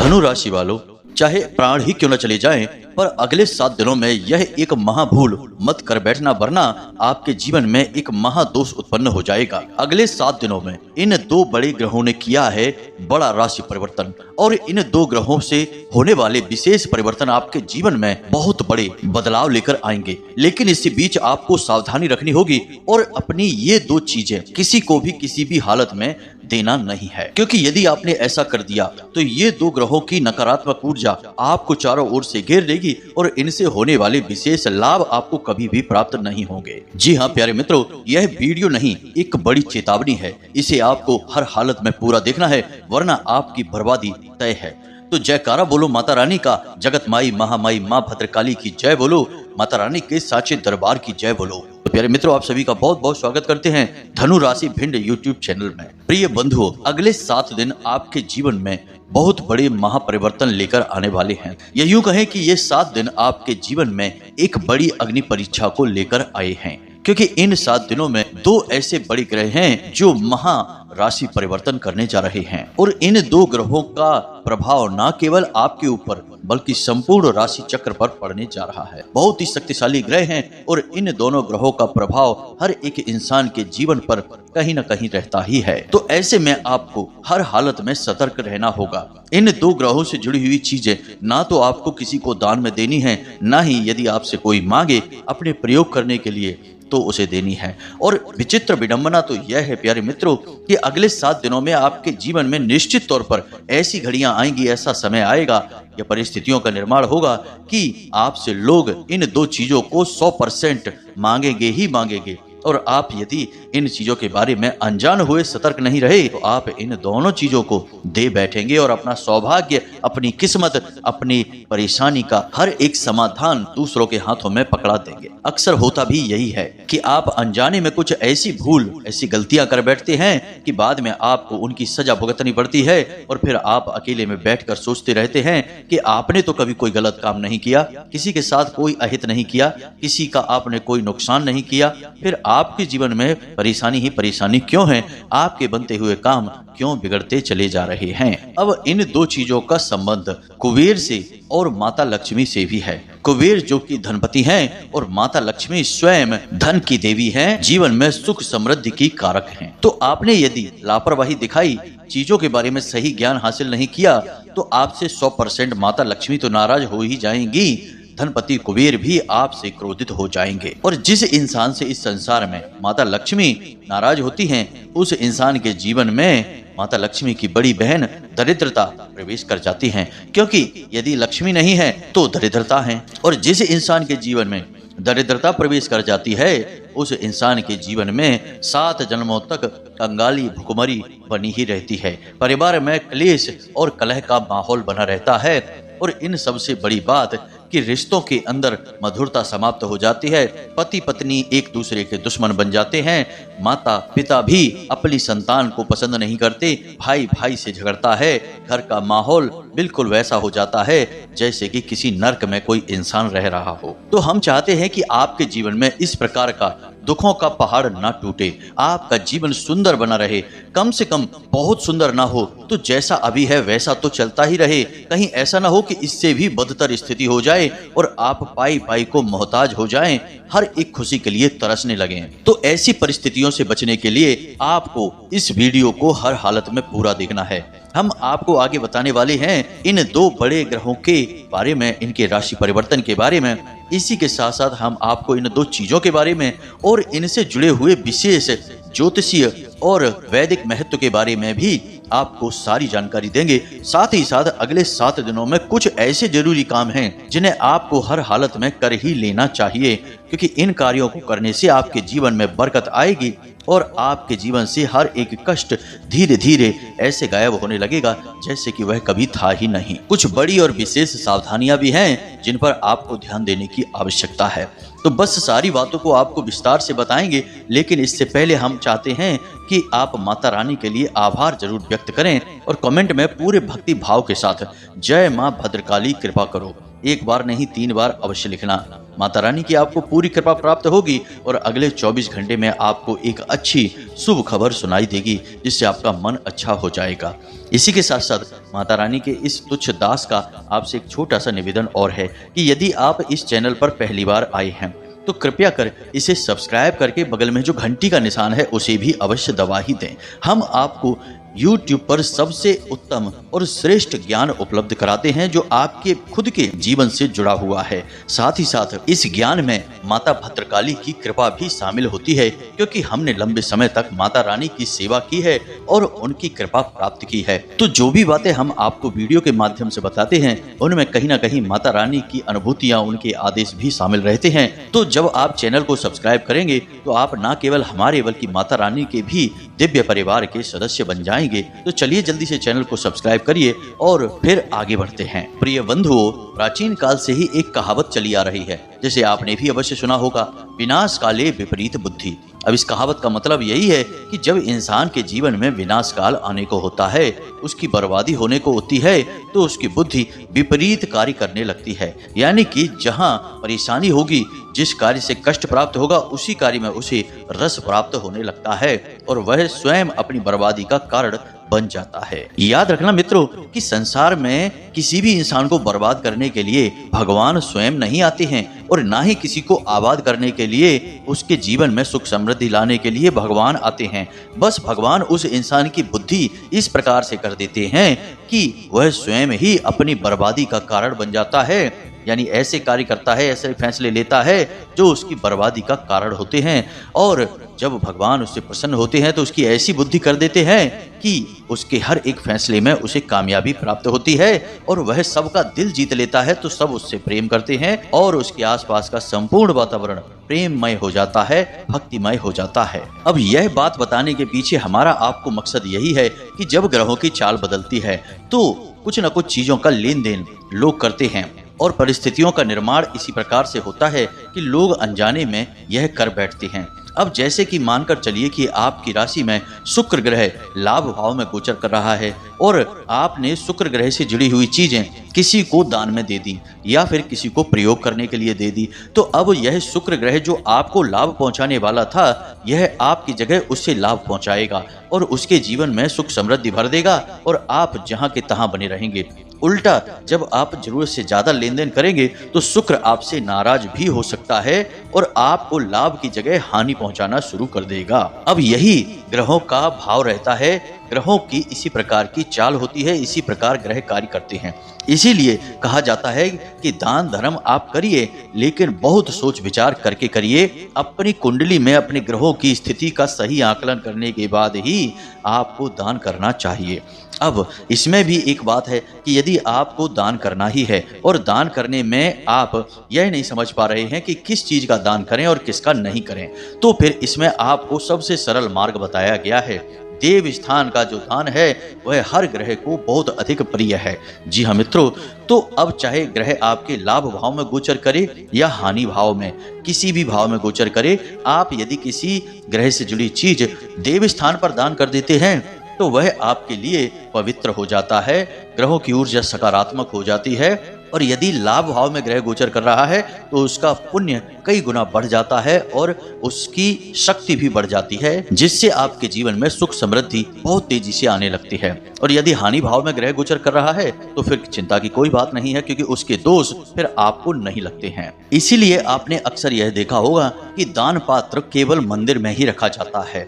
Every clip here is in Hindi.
धनु राशि वालों, चाहे प्राण ही क्यों न चले जाएं, पर अगले 7 दिनों में यह एक महाभूल मत कर बैठना, वरना आपके जीवन में एक महादोष उत्पन्न हो जाएगा। अगले 7 दिनों में इन 2 बड़े ग्रहों ने किया है बड़ा राशि परिवर्तन, और इन 2 ग्रहों से होने वाले विशेष परिवर्तन आपके जीवन में बहुत बड़े बदलाव लेकर आएंगे। लेकिन इसी बीच आपको सावधानी रखनी होगी और अपनी ये 2 चीजें किसी को भी किसी भी हालत में देना नहीं है, क्योंकि यदि आपने ऐसा कर दिया तो ये 2 ग्रहों की नकारात्मक ऊर्जा आपको चारों ओर से घेर लेगी और इनसे होने वाले विशेष लाभ आपको कभी भी प्राप्त नहीं होंगे। जी हाँ प्यारे मित्रों, यह वीडियो नहीं एक बड़ी चेतावनी है। इसे आपको हर हालत में पूरा देखना है, वरना आपकी बर्बादी तय है। तो जयकारा बोलो माता रानी का, जगत माई महामाई माँ भद्रकाली की जय बोलो, माता रानी के साचे दरबार की जय बोलो। तो प्यारे मित्रों, आप सभी का बहुत बहुत स्वागत करते हैं धनु राशि भिंड यूट्यूब चैनल में। प्रिय बंधुओं, अगले 7 दिन आपके जीवन में बहुत बड़े महापरिवर्तन लेकर आने वाले हैं। या यूं कहें कि ये 7 दिन आपके जीवन में एक बड़ी अग्नि परीक्षा को लेकर आए हैं, क्योंकि इन 7 दिनों में 2 ऐसे बड़े ग्रह हैं जो महा राशि परिवर्तन करने जा रहे हैं। और इन 2 ग्रहों का प्रभाव न केवल आपके ऊपर बल्कि संपूर्ण राशि चक्र पर पड़ने जा रहा है। बहुत ही शक्तिशाली ग्रह हैं और इन दोनों ग्रहों का प्रभाव हर एक इंसान के जीवन पर कहीं न कहीं रहता ही है। तो ऐसे में आपको हर हालत में सतर्क रहना होगा। इन 2 ग्रहों से जुड़ी हुई चीजें ना तो आपको किसी को दान में देनी है, ना ही यदि आपसे कोई मांगे अपने प्रयोग करने के लिए तो उसे देनी है। और विचित्र विडंबना तो यह है प्यारे मित्रों कि अगले 7 दिनों में आपके जीवन में निश्चित तौर पर ऐसी घड़ियां आएंगी, ऐसा समय आएगा या परिस्थितियों का निर्माण होगा कि आपसे लोग इन 2 चीजों को 100% मांगेंगे ही मांगेंगे। और आप यदि इन चीजों के बारे में अनजान हुए, सतर्क नहीं रहे, तो आप इन दोनों चीजों को दे बैठेंगे और अपना सौभाग्य, अपनी किस्मत, अपनी परेशानी का हर एक समाधान दूसरों के हाथों में पकड़ा देंगे। अक्सर होता भी यही है कि आप अनजाने में कुछ ऐसी भूल, ऐसी गलतियां कर बैठते हैं कि बाद में आपको उनकी सजा भुगतनी पड़ती है और फिर आप अकेले में बैठकर सोचते रहते हैं कि आपने तो कभी कोई गलत काम नहीं किया, किसी के साथ कोई अहित नहीं किया, किसी का आपने कोई नुकसान नहीं किया, फिर आपके जीवन में परेशानी ही परेशानी क्यों है, आपके बनते हुए काम क्यों बिगड़ते चले जा रहे हैं। अब इन 2 चीजों का संबंध कुबेर से और माता लक्ष्मी से भी है। कुबेर जो कि धनपति हैं और माता लक्ष्मी स्वयं धन की देवी हैं, जीवन में सुख समृद्धि की कारक हैं। तो आपने यदि लापरवाही दिखाई, चीजों के बारे में सही ज्ञान हासिल नहीं किया, तो आपसे 100% माता लक्ष्मी तो नाराज हो ही जाएंगी, धनपति कुबेर भी आपसे क्रोधित हो जाएंगे। और जिस इंसान से इस संसार में माता लक्ष्मी नाराज होती हैं, उस इंसान के जीवन में माता लक्ष्मी की बड़ी बहन दरिद्रता प्रवेश कर जाती हैं, क्योंकि यदि लक्ष्मी नहीं है तो दरिद्रता है। और जिस इंसान के जीवन में दरिद्रता प्रवेश कर जाती है, उस इंसान के जीवन में 7 जन्मों तक कंगाली भुखमरी बनी ही रहती है। परिवार में क्लेश और कलह का माहौल बना रहता है। और इन सबसे बड़ी बात कि रिश्तों के अंदर मधुरता समाप्त हो जाती है, पति पत्नी एक दूसरे के दुश्मन बन जाते हैं, माता पिता भी अपनी संतान को पसंद नहीं करते, भाई भाई से झगड़ता है, घर का माहौल बिल्कुल वैसा हो जाता है जैसे कि किसी नर्क में कोई इंसान रह रहा हो। तो हम चाहते हैं कि आपके जीवन में इस प्रकार का दुखों का पहाड़ ना टूटे, आपका जीवन सुंदर बना रहे, कम से कम बहुत सुंदर ना हो तो जैसा अभी है वैसा तो चलता ही रहे। कहीं ऐसा ना हो कि इससे भी बदतर स्थिति हो जाए और आप पाई पाई को मोहताज हो जाएं, हर एक खुशी के लिए तरसने लगें। तो ऐसी परिस्थितियों से बचने के लिए आपको इस वीडियो को हर हालत में पूरा देखना है। हम आपको आगे बताने वाले हैं इन 2 बड़े ग्रहों के बारे में, इनके राशि परिवर्तन के बारे में। इसी के साथ साथ हम आपको इन 2 चीजों के बारे में और इनसे जुड़े हुए विशेष ज्योतिषीय और वैदिक महत्व के बारे में भी आपको सारी जानकारी देंगे। साथ ही साथ अगले 7 दिनों में कुछ ऐसे जरूरी काम हैं जिन्हें आपको हर हालत में कर ही लेना चाहिए, क्योंकि इन कार्यों को करने से आपके जीवन में बरकत आएगी और आपके जीवन से हर एक कष्ट धीरे धीरे ऐसे गायब होने लगेगा जैसे कि वह कभी था ही नहीं। कुछ बड़ी और विशेष सावधानियां भी हैं जिन पर आपको ध्यान देने की आवश्यकता है। तो बस सारी बातों को आपको विस्तार से बताएंगे, लेकिन इससे पहले हम चाहते हैं कि आप माता रानी के लिए आभार जरूर व्यक्त करें और कमेंट में पूरे भक्ति भाव के साथ जय मां भद्रकाली कृपा करो 1 बार नहीं 3 बार अवश्य लिखना। माता रानी की आपको पूरी कृपा प्राप्त होगी और अगले 24 घंटे में आपको एक अच्छी शुभ खबर सुनाई देगी, जिससे आपका मन अच्छा हो जाएगा। इसी के साथ साथ माता रानी के इस तुच्छ दास का आपसे एक छोटा सा निवेदन और है कि यदि आप इस चैनल पर पहली बार आए हैं तो कृपया कर इसे सब्सक्राइब करके बगल में जो घंटी का निशान है उसे भी अवश्य दबा ही दें। हम आपको YouTube पर सबसे उत्तम और श्रेष्ठ ज्ञान उपलब्ध कराते हैं जो आपके खुद के जीवन से जुड़ा हुआ है। साथ ही साथ इस ज्ञान में माता भद्रकाली की कृपा भी शामिल होती है, क्योंकि हमने लंबे समय तक माता रानी की सेवा की है और उनकी कृपा प्राप्त की है। तो जो भी बातें हम आपको वीडियो के माध्यम से बताते हैं उनमें कहीं ना कहीं माता रानी की अनुभूतियाँ, उनके आदेश भी शामिल रहते हैं। तो जब आप चैनल को सब्सक्राइब करेंगे तो आप न केवल हमारे बल्कि माता रानी के भी दिव्य परिवार के सदस्य बन जाएंगे। तो चलिए जल्दी से चैनल को सब्सक्राइब करिए और फिर आगे बढ़ते हैं। प्रिय बंधुओं, प्राचीन काल से ही एक कहावत चली आ रही है, जिसे आपने भी अवश्य सुना होगा, विनाश काले विपरीत बुद्धि। अब इस कहावत का मतलब यही है कि जब इंसान के जीवन में विनाश काल आने को होता है, उसकी बर्बादी होने को होती है, तो उसकी बुद्धि विपरीत कार्य करने लगती है। यानी कि जहाँ परेशानी होगी, जिस कार्य से कष्ट प्राप्त होगा, उसी कार्य में उसे रस प्राप्त होने लगता है और वह स्वयं अपनी बर्बादी का कारण बन जाता है। याद रखना मित्रों कि संसार में किसी भी इंसान को बर्बाद करने के लिए भगवान स्वयं नहीं आते हैं और ना ही किसी को आबाद करने के लिए, उसके जीवन में सुख समृद्धि लाने के लिए भगवान आते हैं। बस भगवान उस इंसान की बुद्धि इस प्रकार से कर देते हैं कि वह स्वयं ही अपनी बर्बादी का कारण बन जाता है। यानी ऐसे कार्य करता है, ऐसे फैसले लेता है जो उसकी बर्बादी का कारण होते हैं। और जब भगवान उससे प्रसन्न होते हैं तो उसकी ऐसी बुद्धि कर देते हैं कि उसके हर एक फैसले में उसे कामयाबी प्राप्त होती है और वह सबका दिल जीत लेता है। तो सब उससे प्रेम करते हैं और उसके आसपास का संपूर्ण वातावरण प्रेममय हो जाता है, भक्तिमय हो जाता है। अब यह बात बताने के पीछे हमारा आपको मकसद यही है कि जब ग्रहों की चाल बदलती है तो कुछ न कुछ चीजों का लेन देन लोग करते हैं और परिस्थितियों का निर्माण इसी प्रकार से होता है कि लोग अनजाने में यह कर बैठते हैं। अब जैसे कि मानकर चलिए कि आपकी राशि में शुक्र ग्रह लाभ भाव में गोचर कर रहा है और आपने शुक्र ग्रह से जुड़ी हुई चीजें किसी को दान में दे दी या फिर किसी को प्रयोग करने के लिए दे दी, तो अब यह शुक्र ग्रह जो आपको लाभ पहुंचाने वाला था, यह आपकी जगह उससे लाभ पहुंचाएगा और उसके जीवन में सुख समृद्धि भर देगा और आप जहां के तहां बने रहेंगे। उल्टा जब आप जरूरत से ज्यादा लेन देन करेंगे तो शुक्र आपसे नाराज भी हो सकता है और आपको लाभ की जगह हानि पहुंचाना शुरू कर देगा। अब यही ग्रहों का भाव रहता है, ग्रहों की इसी प्रकार की चाल होती है, इसी प्रकार ग्रह कार्य करते हैं। इसीलिए कहा जाता है कि दान धर्म आप करिए, लेकिन बहुत सोच विचार करके करिए। अपनी कुंडली में अपने ग्रहों की स्थिति का सही आकलन करने के बाद ही आपको दान करना चाहिए। अब इसमें भी एक बात है कि यदि आपको दान करना ही है और दान करने में आप यह नहीं समझ पा रहे हैं कि किस चीज का दान करें और किसका नहीं करें, तो फिर इसमें आपको सबसे सरल मार्ग बताया गया है। देव स्थान का जो दान है वह हर ग्रह को बहुत अधिक प्रिय है। जी हाँ मित्रों, तो अब चाहे ग्रह आपके लाभ भाव में गोचर करे या हानि भाव में, किसी भी भाव में गोचर करे, आप यदि किसी ग्रह से जुड़ी चीज देव स्थान पर दान कर देते हैं तो वह आपके लिए पवित्र हो जाता है, ग्रहों की ऊर्जा सकारात्मक हो जाती है और यदि लाभ भाव में ग्रह गोचर कर रहा है तो उसका पुण्य कई गुना बढ़ जाता है और उसकी शक्ति भी बढ़ जाती है, जिससे आपके जीवन में सुख समृद्धि बहुत तेजी से आने लगती है। और यदि हानि भाव में ग्रह गोचर कर रहा है तो फिर चिंता की कोई बात नहीं है, क्योंकि उसके दोष फिर आपको नहीं लगते हैं। इसीलिए आपने अक्सर यह देखा होगा कि दान पात्र केवल मंदिर में ही रखा जाता है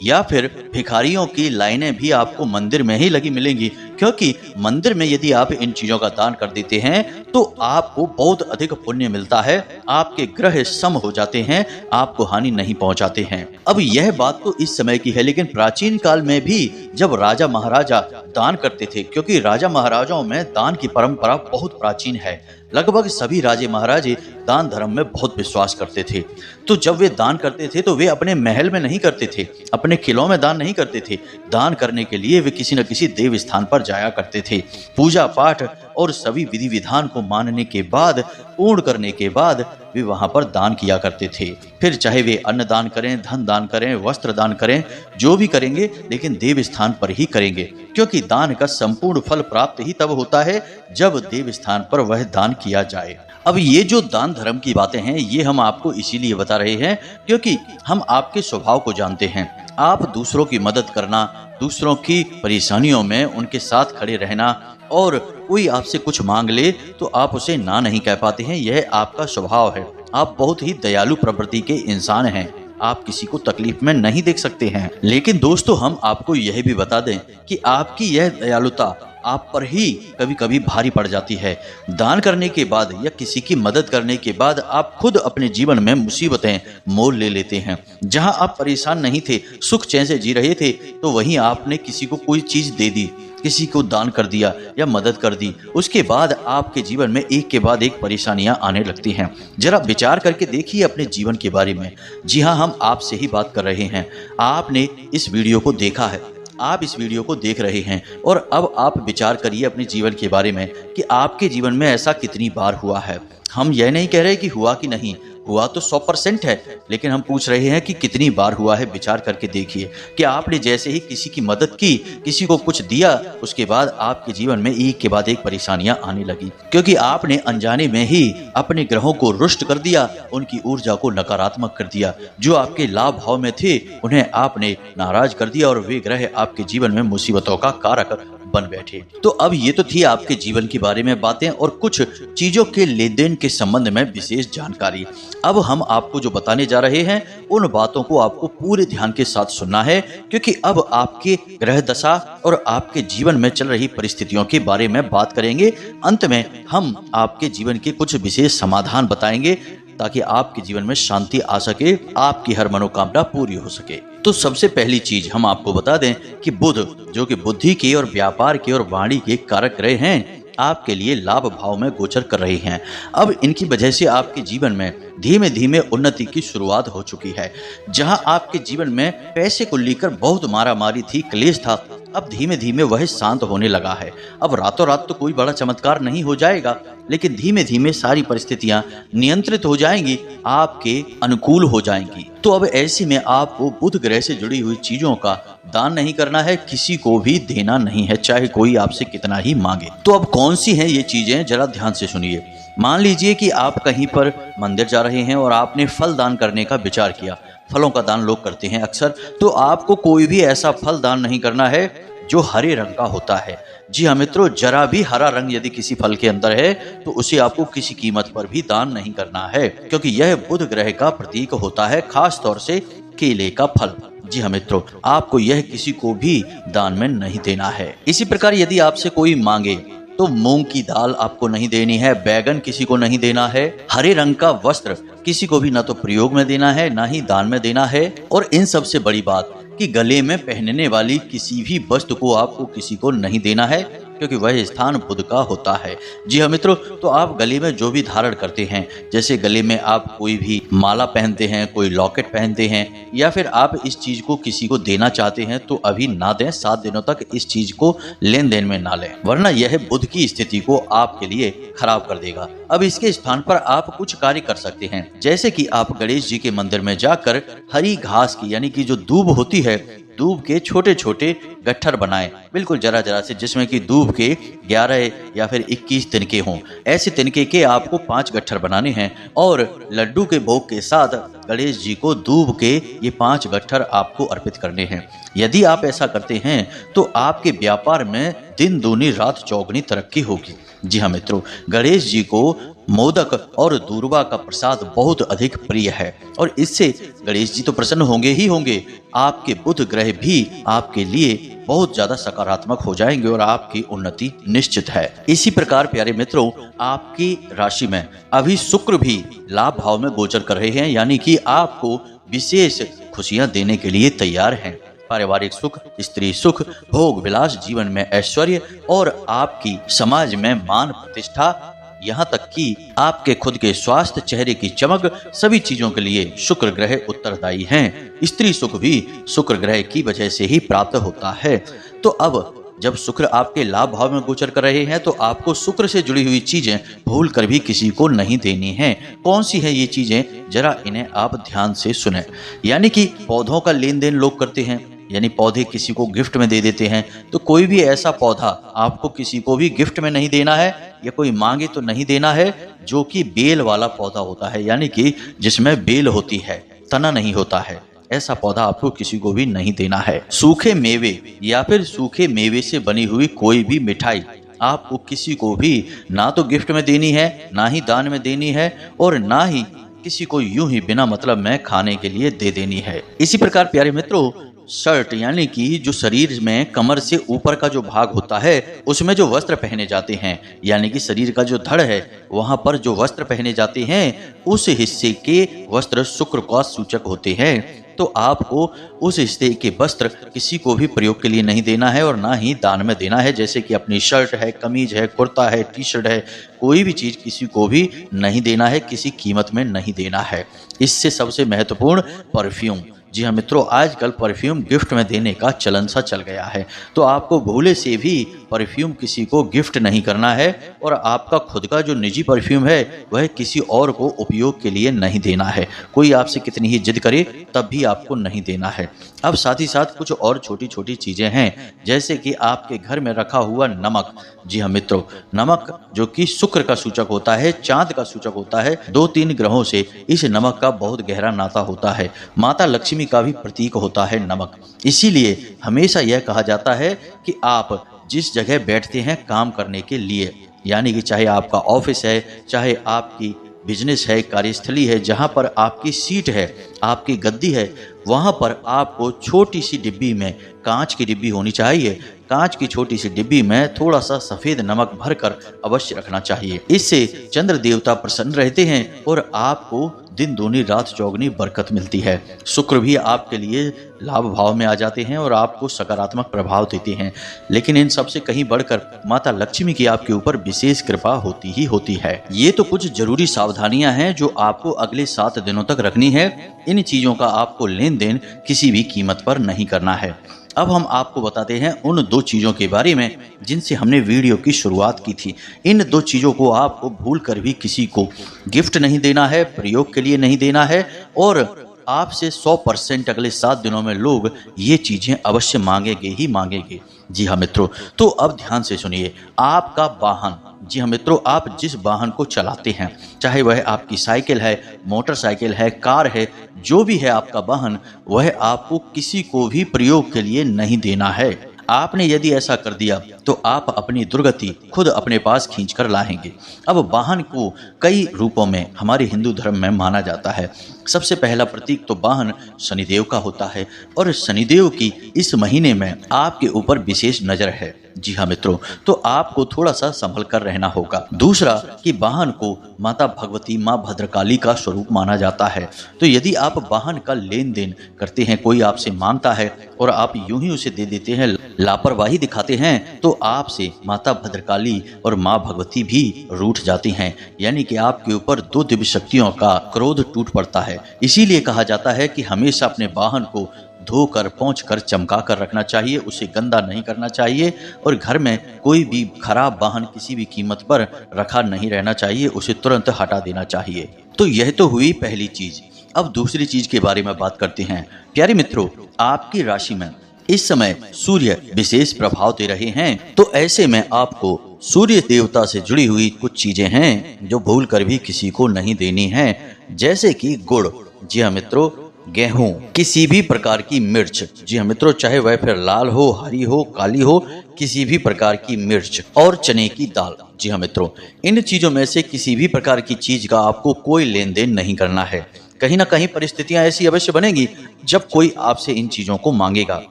या फिर भिखारियों की लाइनें भी आपको मंदिर में ही लगी मिलेंगी, क्योंकि मंदिर में यदि आप इन चीजों का दान कर देते हैं तो आपको बहुत अधिक पुण्य मिलता है, आपके ग्रह सम हो जाते हैं, आपको हानि नहीं पहुंचाते हैं। अब यह बात तो इस समय की है, लेकिन प्राचीन काल में भी जब राजा महाराजा दान करते थे, क्योंकि राजा महाराजाओं में दान की परंपरा बहुत प्राचीन है, लगभग सभी राजे महाराजे दान धर्म में बहुत विश्वास करते थे। तो जब वे दान करते थे तो वे अपने महल में नहीं करते थे, अपने किलों में दान नहीं करते थे। दान करने के लिए वे किसी न किसी देव स्थान पर जाया करते थे, पूजा पाठ और सभी विधि विधान को मानने के बाद, पूर्ण करने के बाद वे वहां पर दान किया करते थे। फिर चाहे वे अन्न दान करें, धन दान करें, वस्त्र दान करें, जो भी करेंगे लेकिन देव स्थान पर ही करेंगे, क्योंकि दान का संपूर्ण फल प्राप्त ही तब होता है जब देव स्थान पर वह दान किया जाए। अब ये जो दान धर्म की बातें हैं, ये हम आपको इसीलिए बता रहे हैं क्योंकि हम आपके स्वभाव को जानते हैं। आप दूसरों की मदद करना, दूसरों की परेशानियों में उनके साथ खड़े रहना, और कोई आपसे कुछ मांग ले तो आप उसे ना नहीं कह पाते हैं, यह आपका स्वभाव है। आप बहुत ही दयालु प्रवृत्ति के इंसान हैं। आप किसी को तकलीफ में नहीं देख सकते हैं। लेकिन दोस्तों, हम आपको यह भी बता दें कि आपकी यह दयालुता आप पर ही कभी कभी भारी पड़ जाती है। दान करने के बाद या किसी की मदद करने के बाद आप खुद अपने जीवन में मुसीबतें मोल ले लेते हैं। जहां आप परेशान नहीं थे, सुख चैन से जी रहे थे, तो वहीं आपने किसी को कोई चीज दे दी, किसी को दान कर दिया या मदद कर दी। उसके बाद आपके जीवन में एक के बाद एक परेशानियां आने लगती हैं। जरा विचार करके देखिए अपने जीवन के बारे में। जी हाँ, हम आपसे ही बात कर रहे हैं। आपने इस वीडियो को देखा है, आप इस वीडियो को देख रहे हैं, और अब आप विचार करिए अपने जीवन के बारे में कि आपके जीवन में ऐसा कितनी बार हुआ है। हम यह नहीं कह रहे कि हुआ कि नहीं हुआ, तो 100% है, लेकिन हम पूछ रहे हैं कि कितनी बार हुआ है। विचार करके देखिए कि आपने जैसे ही किसी की मदद की, किसी को कुछ दिया, उसके बाद आपके जीवन में एक के बाद एक परेशानियां आने लगी, क्योंकि आपने अनजाने में ही अपने ग्रहों को रुष्ट कर दिया, उनकी ऊर्जा को नकारात्मक कर दिया। जो आपके लाभ भाव में थे उन्हें आपने नाराज कर दिया, और वे ग्रह आपके जीवन में मुसीबतों का कारक बन बैठे। तो अब ये तो थी आपके जीवन के बारे में बातें और कुछ चीजों के लेन देन के संबंध में विशेष जानकारी। अब हम आपको जो बताने जा रहे हैं, उन बातों को आपको पूरे ध्यान के साथ सुनना है, क्योंकि अब आपके ग्रह दशा और आपके जीवन में चल रही परिस्थितियों के बारे में बात करेंगे। अंत में हम आपके जीवन के कुछ विशेष समाधान बताएंगे, ताकि आपके जीवन में शांति आ सके, आपकी हर मनोकामना पूरी हो सके। तो सबसे पहली चीज हम आपको बता दें कि बुध, जो कि बुद्धि के और व्यापार के और वाणी के कारक ग्रह हैं, आपके लिए लाभ भाव में गोचर कर रहे हैं। अब इनकी वजह से आपके जीवन में धीमे धीमे उन्नति की शुरुआत हो चुकी है। जहां आपके जीवन में पैसे को लेकर बहुत मारामारी थी, क्लेश था, अब धीमे धीमे वह शांत होने लगा है। अब रातों रात तो कोई बड़ा चमत्कार नहीं हो जाएगा, लेकिन धीमे धीमे सारी परिस्थितियां नियंत्रित हो जाएंगी, आपके अनुकूल हो जाएंगी। तो अब ऐसे में आपको बुध ग्रह से जुड़ी हुई चीजों का दान नहीं करना है, किसी को भी देना नहीं है, चाहे कोई आपसे कितना ही मांगे। तो अब कौन सी हैं ये चीजें, जरा ध्यान से सुनिए। मान लीजिए कि आप कहीं पर मंदिर जा रहे हैं और आपने फल दान करने का विचार किया। फलों का दान लोग करते हैं अक्सर, तो आपको कोई भी ऐसा फल दान नहीं करना है जो हरे रंग का होता है। जी हाँ मित्रों, जरा भी हरा रंग यदि किसी फल के अंदर है तो उसे आपको किसी कीमत पर भी दान नहीं करना है, क्योंकि यह बुध ग्रह का प्रतीक होता है, खास तौर से केले का फल। जी हाँ मित्रों, आपको यह किसी को भी दान में नहीं देना है। इसी प्रकार यदि आपसे कोई मांगे तो मूंग की दाल आपको नहीं देनी है, बैगन किसी को नहीं देना है, हरे रंग का वस्त्र किसी को भी ना तो प्रयोग में देना है ना ही दान में देना है, और इन सबसे बड़ी बात कि गले में पहनने वाली किसी भी वस्तु को आपको किसी को नहीं देना है, क्योंकि वह स्थान बुध का होता है। जी हाँ मित्रों, तो आप गले में जो भी धारण करते हैं, जैसे गले में आप कोई भी माला पहनते हैं, कोई लॉकेट पहनते हैं, या फिर आप इस चीज को किसी को देना चाहते हैं, तो अभी ना दें। 7 दिनों तक इस चीज को लेन देन में ना लें, वरना यह बुध की स्थिति को आपके लिए खराब कर देगा। अब इसके स्थान पर आप कुछ कार्य कर सकते हैं, जैसे कि आप गणेश जी के मंदिर में जाकर हरी घास की, यानी कि जो दूब होती है, दूब के छोटे छोटे गट्ठर बनाएं, बिल्कुल जरा जरा से, जिसमें कि दूब के 11 या फिर 21 तिनके हों। ऐसे तिनके के आपको 5 गट्ठर बनाने हैं, और लड्डू के भोग के साथ गणेश जी को दूब के ये 5 गट्ठर आपको अर्पित करने हैं। यदि आप ऐसा करते हैं तो आपके व्यापार में दिन दूनी रात चौगुनी तरक्की होगी। जी हाँ मित्रों, गणेश जी को मोदक और दूर्वा का प्रसाद बहुत अधिक प्रिय है, और इससे गणेश जी तो प्रसन्न होंगे ही होंगे, आपके बुध ग्रह भी आपके लिए बहुत ज्यादा सकारात्मक हो जाएंगे और आपकी उन्नति निश्चित है। इसी प्रकार प्यारे मित्रों, आपकी राशि में अभी शुक्र भी लाभ भाव में गोचर कर रहे हैं, यानी कि आपको विशेष खुशियां देने के लिए तैयार हैं। पारिवारिक सुख, स्त्री सुख, भोग विलास, जीवन में ऐश्वर्य, और आपकी समाज में मान प्रतिष्ठा, यहाँ तक कि आपके खुद के स्वास्थ्य, चेहरे की चमक, सभी चीजों के लिए शुक्र ग्रह उत्तरदायी हैं। स्त्री सुख भी शुक्र ग्रह की वजह से ही प्राप्त होता है। तो अब जब शुक्र आपके लाभ भाव में गोचर कर रहे हैं तो आपको शुक्र से जुड़ी हुई चीजें भूल कर भी किसी को नहीं देनी है। कौन सी है ये चीजें, जरा इन्हें आप ध्यान से सुने। यानी कि पौधों का लेन देन लोग करते हैं, यानी पौधे किसी को गिफ्ट में दे देते हैं। तो कोई भी ऐसा पौधा आपको किसी को भी गिफ्ट में नहीं देना है या कोई मांगे तो नहीं देना है जो कि बेल वाला पौधा होता है, यानी कि जिसमें बेल होती है, तना नहीं होता है। ऐसा पौधा आपको किसी को भी नहीं देना है। सूखे मेवे या फिर सूखे मेवे से बनी हुई कोई भी मिठाई आपको किसी को भी ना तो गिफ्ट में देनी है, ना ही दान में देनी है, और ना ही किसी को यूं ही बिना मतलब में खाने के लिए दे देनी है। इसी प्रकार प्यारे मित्रों, शर्ट यानी कि जो शरीर में कमर से ऊपर का जो भाग होता है उसमें जो वस्त्र पहने जाते हैं, यानी कि शरीर का जो धड़ है वहां पर जो वस्त्र पहने जाते हैं उस हिस्से के वस्त्र शुक्र का सूचक होते हैं। तो आपको उस हिस्से के वस्त्र किसी को भी प्रयोग के लिए नहीं देना है और ना ही दान में देना है। जैसे कि अपनी शर्ट है, कमीज है, कुर्ता है, टी शर्ट है, कोई भी चीज किसी को भी नहीं देना है, किसी कीमत में नहीं देना है। इससे सबसे महत्वपूर्ण परफ्यूम। जी हाँ मित्रों, आजकल परफ्यूम गिफ्ट में देने का चलन सा चल गया है। तो आपको भूले से भी परफ्यूम किसी को गिफ्ट नहीं करना है और आपका खुद का जो निजी परफ्यूम है वह किसी और को उपयोग के लिए नहीं देना है। कोई आपसे कितनी ही जिद करे तब भी आपको नहीं देना है। अब साथ ही साथ कुछ और छोटी छोटी चीजें हैं, जैसे कि आपके घर में रखा हुआ नमक। जी हाँ मित्रों, नमक जो कि शुक्र का सूचक होता है, चांद का सूचक होता है, 2-3 ग्रहों से इस नमक का बहुत गहरा नाता होता है। माता लक्ष्मी का भी प्रतीक होता है नमक। इसीलिए हमेशा यह कहा जाता है कि आप जिस जगह बैठते हैं काम करने के लिए, यानी कि चाहे आपका ऑफिस है, चाहे आपकी बिजनेस है, कार्यस्थली है, जहाँ पर आपकी सीट है, आपकी गद्दी है, वहाँ पर आपको छोटी सी डिब्बी में, कांच की डिब्बी होनी चाहिए, कांच की छोटी सी डिब्बी में थोड़ा सा सफेद नमक भरकर अवश्य रखना चाहिए। इससे चंद्र देवता प्रसन्न रहते हैं और आपको दिन दूनी रात चौगनी बरकत मिलती है। शुक्र भी आपके लिए लाभ भाव में आ जाते हैं और आपको सकारात्मक प्रभाव देते हैं। लेकिन इन सबसे कहीं बढ़कर माता लक्ष्मी की आपके ऊपर विशेष कृपा होती ही होती है। ये तो कुछ जरूरी सावधानियां हैं जो आपको अगले 7 दिनों तक रखनी है। इन चीजों का आपको लेन देन किसी भी कीमत पर नहीं करना है। अब हम आपको बताते हैं उन 2 चीजों के बारे में जिनसे हमने वीडियो की शुरुआत की थी। इन 2 चीजों को आपको भूल कर भी किसी को गिफ्ट नहीं देना है, प्रयोग के लिए नहीं देना है, और आपसे 100% अगले 7 दिनों में लोग ये चीजें अवश्य मांगेंगे ही मांगेंगे। जी हाँ मित्रों, तो अब ध्यान से सुनिए। आपका वाहन, जी हाँ मित्रों, आप जिस वाहन को चलाते हैं, चाहे वह आपकी साइकिल है, मोटरसाइकिल है, कार है, जो भी है आपका वाहन, वह आपको किसी को भी प्रयोग के लिए नहीं देना है। आपने यदि ऐसा कर दिया तो आप अपनी दुर्गति खुद अपने पास खींच कर लाएंगे। अब वाहन को कई रूपों में हमारे हिंदू धर्म में माना जाता है। सबसे पहला प्रतीक तो वाहन शनिदेव का होता है और शनिदेव की इस महीने में आपके ऊपर विशेष नजर है। जी हाँ मित्रों, तो आपको थोड़ा सा संभल कर रहना होगा। दूसरा कि वाहन को माता भगवती, माँ भद्रकाली का स्वरूप माना जाता है। तो यदि आप वाहन का लेन देन करते हैं, कोई आपसे मांगता है और आप यूं ही उसे दे देते हैं, लापरवाही दिखाते हैं, तो आपसे माता भद्रकाली और माँ भगवती भी रूठ जाती हैं। यानी कि आपके ऊपर 2 दिव्य शक्तियों का क्रोध टूट पड़ता है। इसीलिए कहा जाता है कि हमेशा अपने वाहन को धोकर, पोंछ कर, चमका कर रखना चाहिए, उसे गंदा नहीं करना चाहिए और घर में कोई भी खराब वाहन किसी भी कीमत पर रखा नहीं रहना चाहिए, उसे तुरंत हटा देना चाहिए। तो यह तो हुई पहली चीज। अब दूसरी चीज के बारे में बात करते हैं। प्यारे मित्रों, आपकी राशि में इस समय सूर्य विशेष प्रभाव दे रहे हैं। तो ऐसे में आपको सूर्य देवता से जुड़ी हुई कुछ चीजें हैं जो भूल कर भी किसी को नहीं देनी है, जैसे कि गुड़। जी हाँ मित्रों, गेहूं, किसी भी प्रकार की मिर्च। जी हाँ मित्रों, चाहे वह फिर लाल हो, हरी हो, काली हो, किसी भी प्रकार की मिर्च, और चने की दाल। जी हाँ मित्रों, इन चीजों में से किसी भी प्रकार की चीज का आपको कोई लेन देन नहीं करना है। कहीं ना कहीं परिस्थितियां ऐसी अवश्य बनेगी जब कोई आपसे इन चीजों को मांगेगा,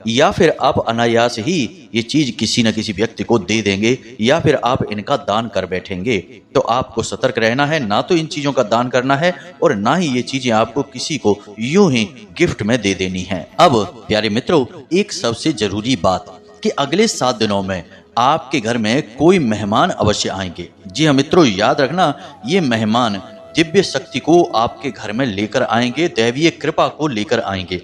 या फिर आप अनायास ही ये चीज किसी न किसी व्यक्ति को दे देंगे, या फिर आप इनका दान कर बैठेंगे। तो आपको सतर्क रहना है, ना तो इन चीजों का दान करना है और ना ही ये चीजें आपको किसी को यूं ही गिफ्ट में दे देनी है। अब प्यारे मित्रों, एक सबसे जरूरी बात कि अगले 7 दिनों में आपके घर में कोई मेहमान अवश्य आएंगे। जी हाँ मित्रों, याद रखना, ये मेहमान दिव्य शक्ति को आपके घर में लेकर आएंगे, दैवीय कृपा को लेकर आएंगे।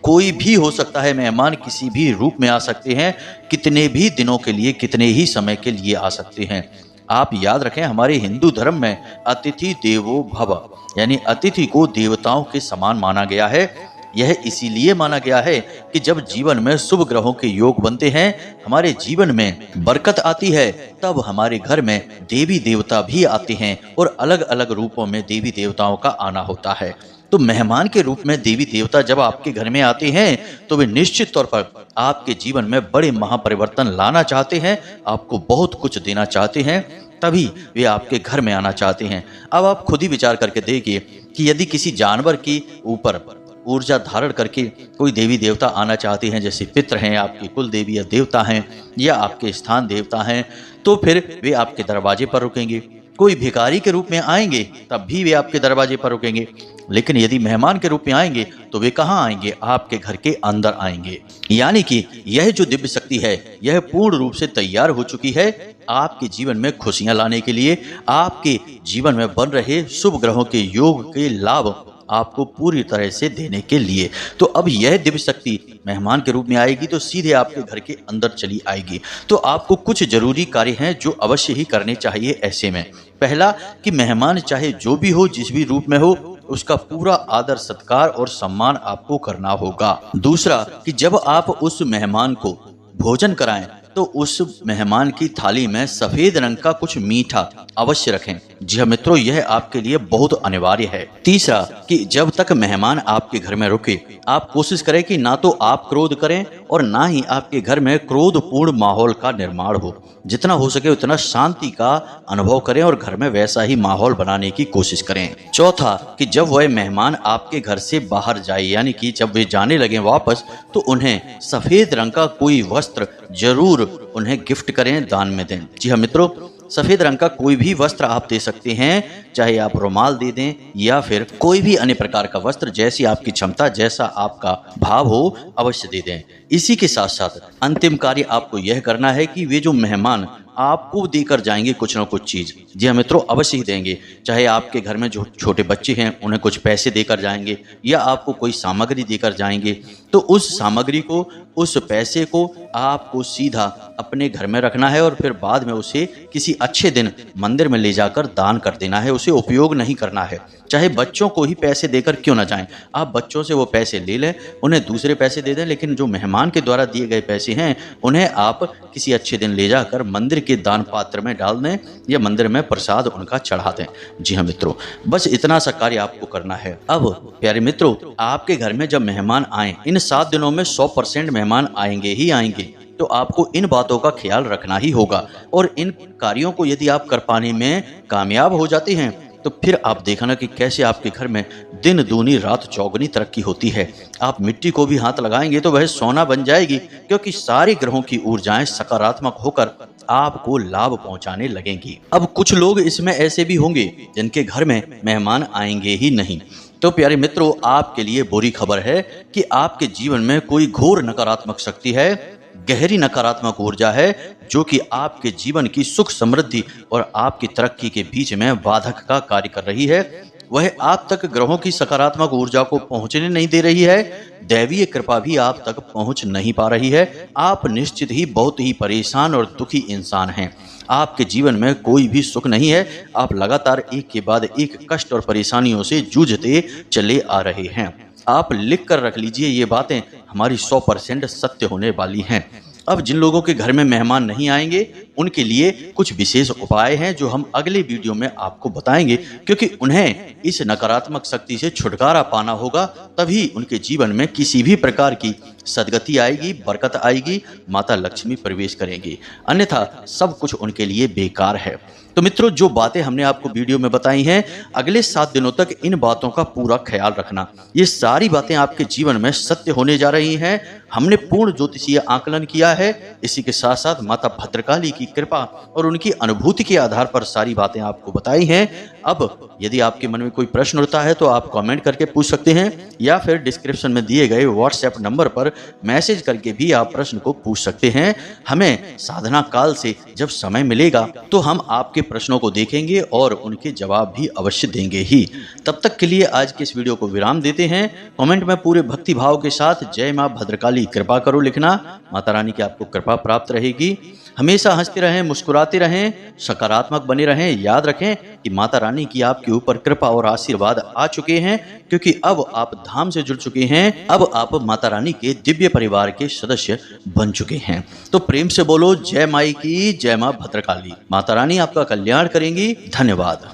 कोई भी हो सकता है, मेहमान किसी भी रूप में आ सकते हैं, कितने भी दिनों के लिए, कितने ही समय के लिए आ सकते हैं। आप याद रखें, हमारे हिंदू धर्म में अतिथि देवो भव, यानी अतिथि को देवताओं के समान माना गया है। यह इसीलिए माना गया है कि जब जीवन में शुभ ग्रहों के योग बनते हैं, हमारे जीवन में बरकत आती है, तब हमारे घर में देवी देवता भी आते हैं और अलग अलग रूपों में देवी देवताओं का आना होता है। तो मेहमान के रूप में देवी देवता जब आपके घर में आते हैं तो वे निश्चित तौर पर आपके जीवन में बड़े महापरिवर्तन लाना चाहते हैं, आपको बहुत कुछ देना चाहते हैं, तभी वे आपके घर में आना चाहते हैं। अब आप खुद ही विचार करके देखिए कि यदि किसी जानवर की ऊपर ऊर्जा धारण करके कोई देवी देवता आना चाहते हैं, जैसे पितृ हैं, आपकी कुल देवी या देवता हैं, या आपके स्थान देवता हैं, तो फिर वे आपके दरवाजे पर रुकेंगे। कोई भिखारी के रूप में आएंगे तब भी वे आपके दरवाजे पर रुकेंगे, लेकिन यदि मेहमान के रूप में आएंगे तो वे कहाँ आएंगे? आपके घर के अंदर आएंगे। यानी कि यह जो दिव्य शक्ति है, यह पूर्ण रूप से तैयार हो चुकी है आपके जीवन में खुशियां लाने के लिए, आपके जीवन में बन रहे शुभ ग्रहों के योग के लाभ आपको पूरी तरह से देने के लिए। तो अब यह दिव्य शक्ति मेहमान के रूप में आएगी तो सीधे आपके घर के अंदर चली आएगी। तो आपको कुछ जरूरी कार्य हैं जो अवश्य ही करने चाहिए ऐसे में। पहला कि मेहमान चाहे जो भी हो, जिस भी रूप में हो, उसका पूरा आदर सत्कार और सम्मान आपको करना होगा। दूसरा कि जब आप उस मेहमान को भोजन कराएं तो उस मेहमान की थाली में सफेद रंग का कुछ मीठा अवश्य रखें। जी हाँ मित्रों, यह आपके लिए बहुत अनिवार्य है। तीसरा कि जब तक मेहमान आपके घर में रुके, आप कोशिश करें कि ना तो आप क्रोध करें और ना ही आपके घर में क्रोधपूर्ण माहौल का निर्माण हो। जितना हो सके उतना शांति का अनुभव करें और घर में वैसा ही माहौल बनाने की कोशिश करें। चौथा कि जब वह मेहमान आपके घर से बाहर जाए, यानी कि जब वे जाने लगे वापस, तो उन्हें सफेद रंग का कोई वस्त्र जरूर उन्हें गिफ्ट करें, दान में दें। जी हाँ मित्रों, सफेद रंग का कोई भी वस्त्र आप दे सकते हैं, चाहे आप रुमाल दे दें या फिर कोई भी अन्य प्रकार का वस्त्र, जैसी आपकी क्षमता, जैसा आपका भाव हो, अवश्य दे दें। इसी के साथ साथ अंतिम कार्य आपको यह करना है कि वे जो मेहमान आपको देकर जाएंगे कुछ ना कुछ चीज, जी हाँ मित्रों, अवश्य ही देंगे। चाहे आपके घर में जो छोटे बच्चे हैं उन्हें कुछ पैसे देकर जाएंगे या आपको कोई सामग्री देकर जाएंगे, तो उस सामग्री को, उस पैसे को आपको सीधा अपने घर में रखना है और फिर बाद में उसे किसी अच्छे दिन मंदिर में ले जाकर दान कर देना है। उसे उपयोग नहीं करना है। चाहे बच्चों को ही पैसे देकर क्यों ना जाएं, आप बच्चों से वो पैसे ले लें, उन्हें दूसरे पैसे दे दें, लेकिन जो मेहमान के द्वारा दिए गए पैसे हैं उन्हें आप किसी अच्छे दिन ले जाकर मंदिर के दान पात्र में डाल दें या मंदिर में प्रसाद उनका चढ़ा दें। जी हाँ मित्रों, बस इतना सा कार्य आपको करना है। अब प्यारे मित्रों, आपके घर में जब मेहमान आए, इन 7 दिनों में 100% मेहमान आएंगे ही आएंगे, तो आपको इन बातों का ख्याल रखना ही होगा। और इन कार्यों को यदि आप कर पाने में कामयाब हो जाते हैं तो फिर आप देखना कि कैसे आपके घर में दिन दूनी रात चौगुनी तरक्की होती है। आप मिट्टी को भी हाथ लगाएंगे तो वह सोना बन जाएगी, क्योंकि सारे ग्रहों की ऊर्जाएं सकारात्मक होकर आपको लाभ पहुंचाने लगेंगी। अब कुछ लोग इसमें ऐसे भी होंगे जिनके घर में मेहमान आएंगे ही नहीं। तो प्यारे मित्रों, आपके लिए बुरी खबर है कि आपके जीवन में कोई घोर नकारात्मक शक्ति है, गहरी नकारात्मक ऊर्जा है, जो कि आपके जीवन की सुख समृद्धि और आपकी तरक्की के बीच में बाधक का कार्य कर रही है। वह आप तक ग्रहों की सकारात्मक ऊर्जा को पहुंचने नहीं दे रही है। दैवीय कृपा भी आप तक पहुंच नहीं पा रही है। आप निश्चित ही बहुत ही परेशान और दुखी इंसान हैं। आपके जीवन में कोई भी सुख नहीं है। आप लगातार एक के बाद एक कष्ट और परेशानियों से जूझते चले आ रहे हैं। आप लिख कर रख लीजिए, ये बातें हमारी 100% सत्य होने वाली हैं। अब जिन लोगों के घर में मेहमान नहीं आएंगे उनके लिए कुछ विशेष उपाय हैं जो हम अगले वीडियो में आपको बताएंगे, क्योंकि उन्हें इस नकारात्मक शक्ति से छुटकारा पाना होगा, तभी उनके जीवन में किसी भी प्रकार की सदगति आएगी, बरकत आएगी, माता लक्ष्मी प्रवेश करेंगी। अन्यथा सब कुछ उनके लिए बेकार है। तो मित्रों, जो बातें हमने आपको वीडियो में बताई हैं, अगले 7 दिनों तक इन बातों का पूरा ख्याल रखना। ये सारी बातें आपके जीवन में सत्य होने जा रही हैं। हमने पूर्ण ज्योतिषीय आकलन किया है। इसी के साथ साथ माता भद्रकाली की कृपा और उनकी अनुभूति के आधार पर सारी बातें आपको बताई हैं। अब यदि आपके मन में कोई प्रश्न उठता है तो आप कमेंट करके पूछ सकते हैं, या फिर डिस्क्रिप्शन में दिए गए व्हाट्सएप नंबर पर मैसेज करके भी आप प्रश्न को पूछ सकते हैं। हमें साधना काल से जब समय मिलेगा तो हम आपके प्रश्नों को देखेंगे और उनके जवाब भी अवश्य देंगे ही। तब तक के लिए आज के इस वीडियो को विराम देते हैं। कमेंट में पूरे भक्ति भाव के साथ जय मां भद्रकाली कृपा करो लिखना। माता रानी की आपको कृपा प्राप्त रहेगी। हमेशा हंसते रहें, मुस्कुराते रहें, सकारात्मक बने रहें। याद रखें कि माता रानी की आपके ऊपर कृपा और आशीर्वाद आ चुके हैं, क्योंकि अब आप धाम से जुड़ चुके हैं। अब आप माता रानी के दिव्य परिवार के सदस्य बन चुके हैं। तो प्रेम से बोलो जय माई की, जय मां भद्रकाली। माता रानी आपका कल्याण करेंगी। धन्यवाद।